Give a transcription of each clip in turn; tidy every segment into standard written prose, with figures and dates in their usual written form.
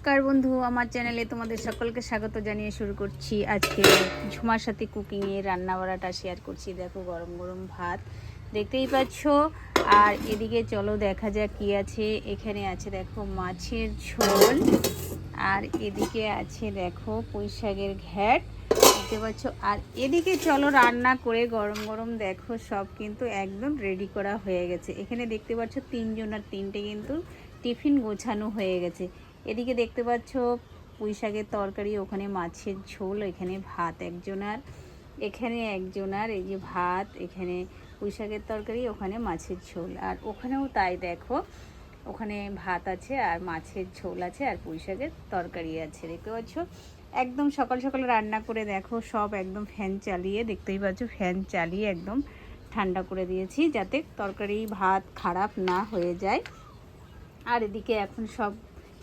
নমস্কার বন্ধু, আমার চ্যানেলে তোমাদের সকলকে স্বাগত জানিয়ে শুরু করছি আজকে ঝুমার সাথে কুকিংয়ে রান্না বাড়াটা শেয়ার করছি। দেখো গরম গরম ভাত দেখতেই পাচ্ছ। আর এদিকে চলো দেখা যাক কী আছে। এখানে আছে দেখো মাছের ঝোল, আর এদিকে আছে দেখো পুঁই শাকের ঘ্যাট দেখতে পাচ্ছ। আর এদিকে চলো রান্না করে গরম গরম দেখো সব কিন্তু একদম রেডি করা হয়ে গেছে। এখানে দেখতে পাচ্ছ তিনজন, আর তিনটে কিন্তু টিফিন গোছানো হয়ে গেছে। এদিকে দেখতে পাচ্ছ পুঁই শাকের তরকারি, ওখানে মাছের ঝোল, এখানে ভাত একজনার, এখানে একজনার, এই যে ভাত, এখানে পুঁই শাকের তরকারি, ওখানে মাছের ঝোল, আর ওখানেও তাই দেখো ওখানে ভাত আছে আর মাছের ঝোল আছে আর পুঁই শাকের তরকারি আছে। দেখতে পাচ্ছ একদম সকাল সকাল রান্না করে দেখো সব একদম ফ্যান চালিয়ে, দেখতেই পাচ্ছ ফ্যান চালিয়ে একদম ঠান্ডা করে দিয়েছি যাতে তরকারি ভাত খারাপ না হয়ে যায়। আর এদিকে এখন সব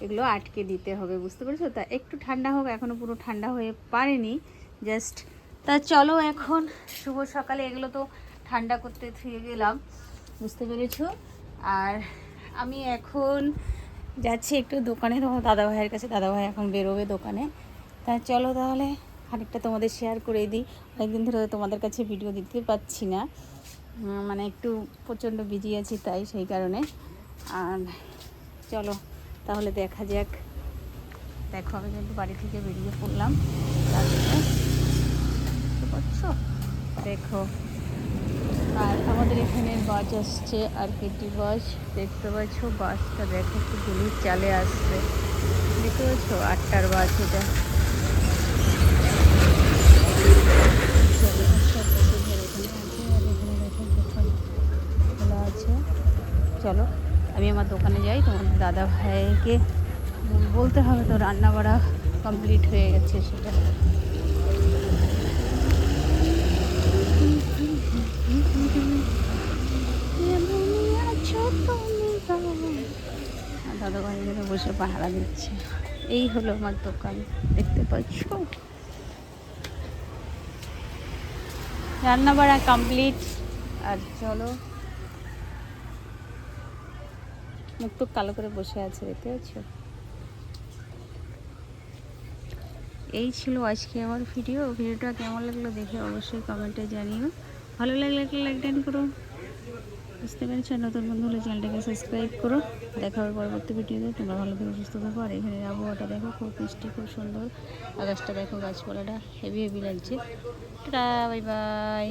এগুলো আটকে দিতে হবে, বুঝতে পেরেছো? তা একটু ঠান্ডা হোক, এখনও পুরো ঠান্ডা হয়ে পারেনি জাস্ট। তা চলো এখন শুভ সকালে এগুলো তো ঠান্ডা করতে থুয়ে গেলাম, বুঝতে পেরেছো? আর আমি এখন যাচ্ছি একটু দোকানে, তোমার দাদাভাইয়ের কাছে। দাদাভাই এখন বেরোবে দোকানে। তা চলো তাহলে খানিকটা তোমাদের শেয়ার করে দিই। অনেকদিন ধরে তোমাদের কাছে ভিডিও দিতে পারছি না, মানে একটু প্রচণ্ড বিজি আছি তাই, সেই কারণে। আর চলো তাহলে দেখা যাক। দেখো আমি কিন্তু বাড়ি থেকে বেরিয়ে পড়লাম, বুঝতে পারছো? দেখো আর আমাদের এখানে বাস আসছে, আর কেটি বাস দেখতে পাচ্ছ। বাসটা দেখো একটু গুলির চালে আসছে, দেখতে পাচ্ছ 8টার বাস এটা। খোলা আছে। চলো আমি আমার দোকানে যাই, তোমার দাদা ভাইকে বলতে হবে তো রান্না বাড়া কমপ্লিট হয়ে গেছে সেটা। দাদা ভাই এখানে বসে পাহারা দিচ্ছে। এই হলো আমার দোকান, দেখতে পাচ্ছ। রান্না বাড়া কমপ্লিট। আর চলো মুখ টুক কালো করে বসে আছে, দেখতে পাচ্ছ। এই ছিল আজকে আমার ভিডিওটা কেমন লাগলো দেখে অবশ্যই কমেন্টে জানিও। ভালো লাগলে একটা লাইক ডান করো, বুঝতে পেরেছো? নতুন বন্ধু হলে চ্যানেলটাকে সাবস্ক্রাইব করো। দেখা হবে পরবর্তী ভিডিওতে। তোমরা ভালো থেকে সুস্থ থাকো। আর এখানে আবহাওয়াটা দেখো খুব মিষ্টি, খুব সুন্দর। আকাশটা দেখো, গাছপালাটা হেভি হেভি লাগছে। Tata, bye bye.